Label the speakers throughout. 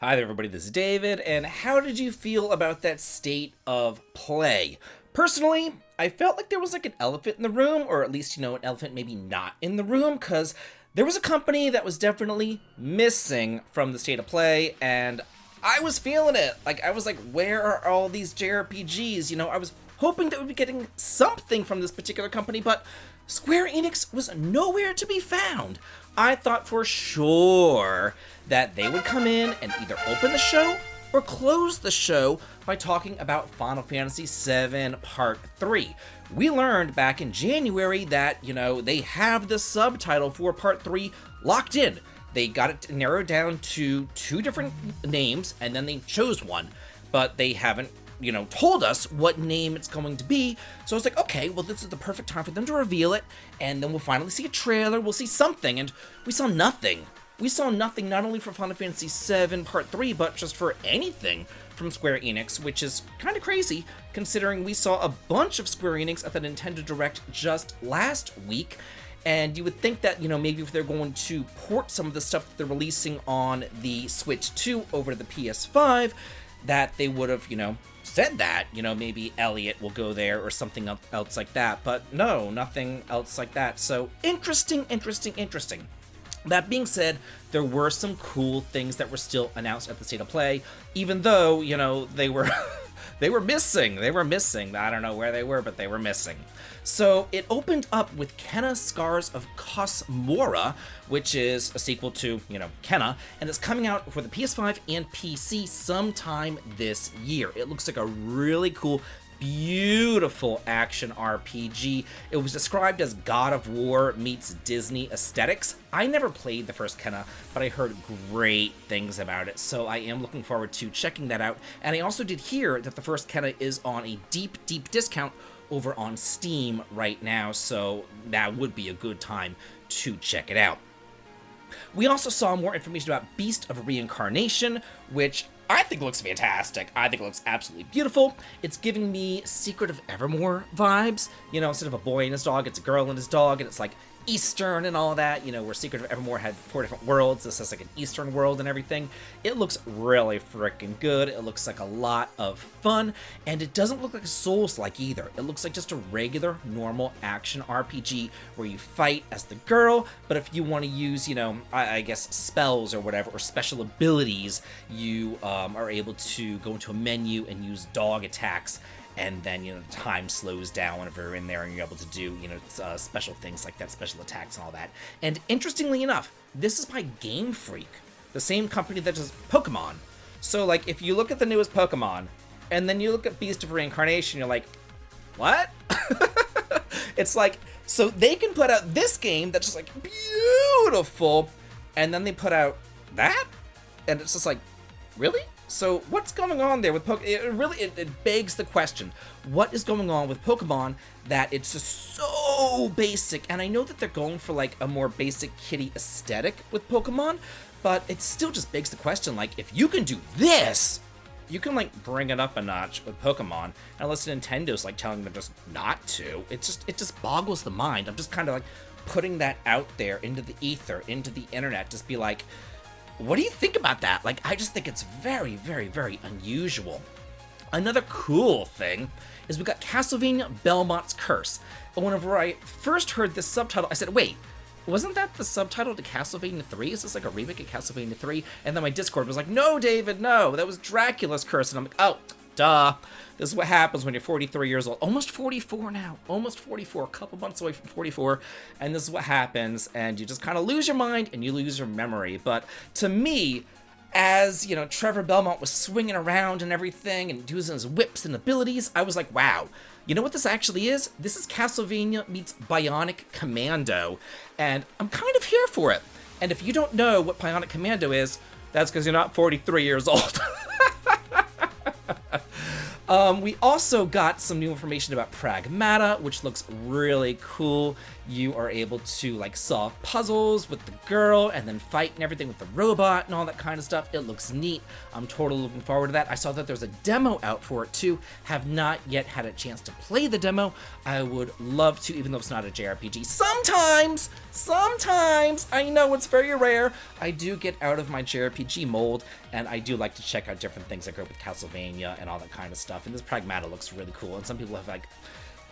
Speaker 1: Hi there, everybody. This is David, and how did you feel about that state of play? Personally, I felt like there was like an elephant in the room, or at least, an elephant maybe not in the room, because there was a company that was definitely missing from the state of play, and I was feeling it. I was like, where are all these jrpgs? I was hoping that we'd be getting something from this particular company, but Square Enix was nowhere to be found. I thought for sure that they would come in and either open the show or close the show by talking about Final Fantasy VII Part 3. We learned back in January that, they have the subtitle for Part 3 locked in. They got it narrowed down to 2 different names, and then they chose one, but they haven't told us what name it's going to be. So I was like, okay, well, this is the perfect time for them to reveal it, and then we'll finally see a trailer, we'll see something, and we saw nothing. We saw nothing not only for Final Fantasy VII Part 3, but just for anything from Square Enix, which is kind of crazy, considering we saw a bunch of Square Enix at the Nintendo Direct just last week. And you would think that, maybe if they're going to port some of the stuff that they're releasing on the Switch 2 over to the PS5, that they would have, said that, maybe Elliot will go there or something else like that. But no, nothing else like that. So interesting. That being said, there were some cool things that were still announced at the State of Play, even though, they were they were missing. I don't know where they were, but they were missing. So it opened up with Kenna Scars of Cosmora, which is a sequel to, Kenna, and it's coming out for the PS5 and PC sometime this year. It looks like a really cool, beautiful action RPG. It was described as God of War meets Disney aesthetics. I never played the first Kenna, but I heard great things about it, so I am looking forward to checking that out. And I also did hear that the first Kenna is on a deep discount over on Steam right now, so that would be a good time to check it out. We also saw more information about Beast of Reincarnation, which I think looks fantastic. I think it looks absolutely beautiful. It's giving me Secret of Evermore vibes. Instead of a boy and his dog, it's a girl and his dog, and it's like Eastern and all that, where Secret of Evermore had 4 different worlds. This is like an Eastern world and everything. It looks really freaking good. It looks like a lot of fun, and it doesn't look like a Souls-like either. It looks like just a regular, normal action RPG where you fight as the girl, but if you want to use, I guess spells or whatever, or special abilities, you are able to go into a menu and use dog attacks, and then, the time slows down whenever you're in there and you're able to do, special things like that, special attacks and all that. And interestingly enough, this is by Game Freak, the same company that does Pokemon. So, if you look at the newest Pokemon, and then you look at Beast of Reincarnation, you're like, what? It's like, so they can put out this game that's just, beautiful, and then they put out that? And it's just like, really? So what's going on there with Pokemon? It begs the question, what is going on with Pokemon that it's just so basic? And I know that they're going for a more basic kitty aesthetic with Pokemon, but it still just begs the question, if you can do this, you can bring it up a notch with Pokemon, unless Nintendo's telling them just not to. It just boggles the mind. I'm just kind of putting that out there into the ether, into the internet, just be like, what do you think about that? I just think it's very, very, very unusual. Another cool thing is we got Castlevania Belmont's Curse. And whenever I first heard this subtitle, I said, wait, wasn't that the subtitle to Castlevania 3? Is this a remake of Castlevania 3? And then my Discord was like, no, David, no, that was Dracula's Curse. And I'm like, oh, duh. This is what happens when you're 43 years old. Almost 44 now. Almost 44. A couple months away from 44. And this is what happens. And you just kind of lose your mind and you lose your memory. But to me, as, Trevor Belmont was swinging around and everything and using his whips and abilities, I was like, wow. You know what this actually is? This is Castlevania meets Bionic Commando. And I'm kind of here for it. And if you don't know what Bionic Commando is, that's because you're not 43 years old. We also got some new information about Pragmata, which looks really cool. You are able to like solve puzzles with the girl and then fight and everything with the robot and all that kind of stuff. It looks neat. I'm totally looking forward to that. I saw that there's a demo out for it too. Have not yet had a chance to play the demo. I would love to, even though it's not a JRPG. Sometimes, I know it's very rare, I do get out of my JRPG mold, and I do like to check out different things that go with Castlevania and all that kind of stuff. And this Pragmata looks really cool, and some people have like,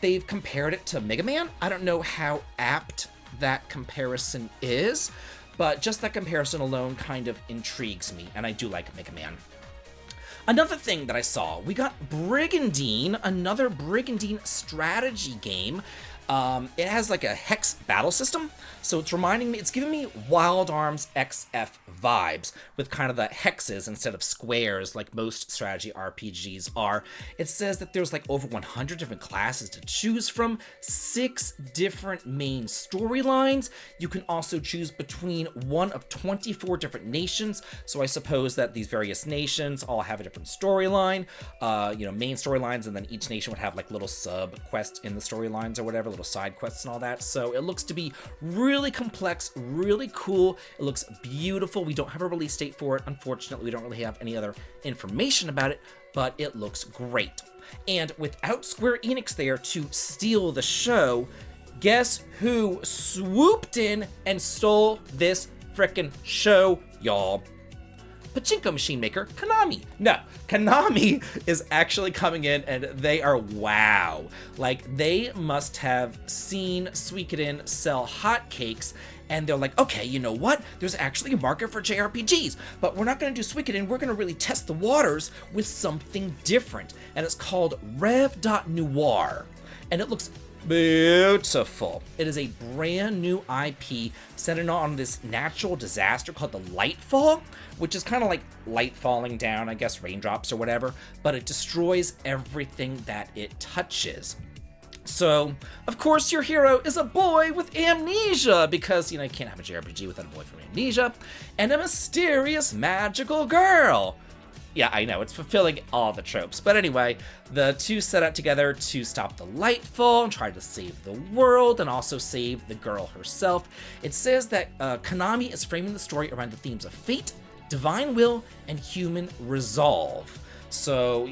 Speaker 1: they've compared it to Mega Man. I don't know how apt that comparison is, but just that comparison alone kind of intrigues me, and I do like Mega Man. Another thing that I saw, we got Brigandine, another Brigandine strategy game. It has like a hex battle system, so it's reminding me, it's giving me Wild Arms XF vibes with kind of the hexes instead of squares like most strategy RPGs are. It says that there's like over 100 different classes to choose from, 6 different main storylines. You can also choose between one of 24 different nations, so I suppose that these various nations all have a different storyline, main storylines, and then each nation would have like little sub quests in the storylines or whatever, little side quests and all that. So it looks to be really complex, really cool. It looks beautiful. We don't have a release date for it. Unfortunately, we don't really have any other information about it, but it looks great. And without Square Enix there to steal the show, guess who swooped in and stole this frickin' show, y'all? Pachinko machine maker Konami. No, Konami is actually coming in, and they are wow. Like, they must have seen Suikoden sell hotcakes, and they're like, okay, you know what? There's actually a market for JRPGs, but we're not going to do Suikoden. We're going to really test the waters with something different, and it's called Rev.Noir, and it looks beautiful. It is a brand new IP centered on this natural disaster called the Lightfall, which is kind of like light falling down, I guess, raindrops or whatever, but it destroys everything that it touches. So, of course, your hero is a boy with amnesia, because, you can't have a JRPG without a boy from amnesia, and a mysterious magical girl. Yeah, I know, it's fulfilling all the tropes. But anyway, the two set out together to stop the Lightfall and try to save the world and also save the girl herself. It says that Konami is framing the story around the themes of fate, divine will, and human resolve. So,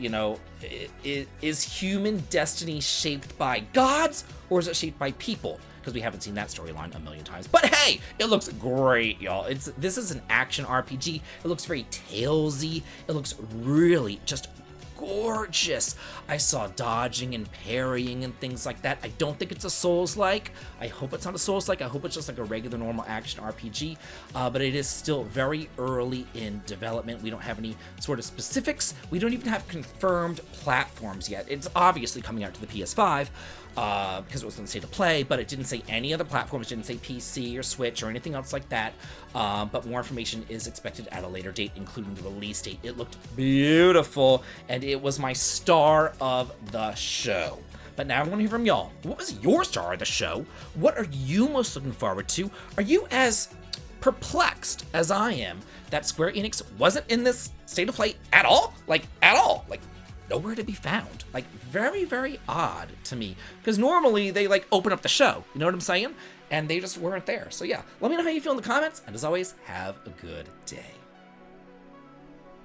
Speaker 1: is human destiny shaped by gods, or is it shaped by people? Because we haven't seen that storyline a million times. But hey, it looks great, y'all. This is an action RPG. It looks very Talesy. It looks really just gorgeous. I saw dodging and parrying and things like that. I don't think it's a Souls-like. I hope it's not a Souls-like. I hope it's just like a regular normal action RPG. But it is still very early in development. We don't have any sort of specifics. We don't even have confirmed platforms yet. It's obviously coming out to the PS5. Because it was on the state of play, but it didn't say any other platforms, didn't say PC or Switch or anything else like that. But more information is expected at a later date, including the release date. It looked beautiful, and it was my star of the show. But now I want to hear from y'all. What was your star of the show? What are you most looking forward to? Are you as perplexed as I am that Square Enix wasn't in this state of play at all? Like, at all? Like, nowhere to be found. Like, very, very odd to me. Because normally they, like, open up the show. You know what I'm saying? And they just weren't there. So, yeah. Let me know how you feel in the comments. And as always, have a good day.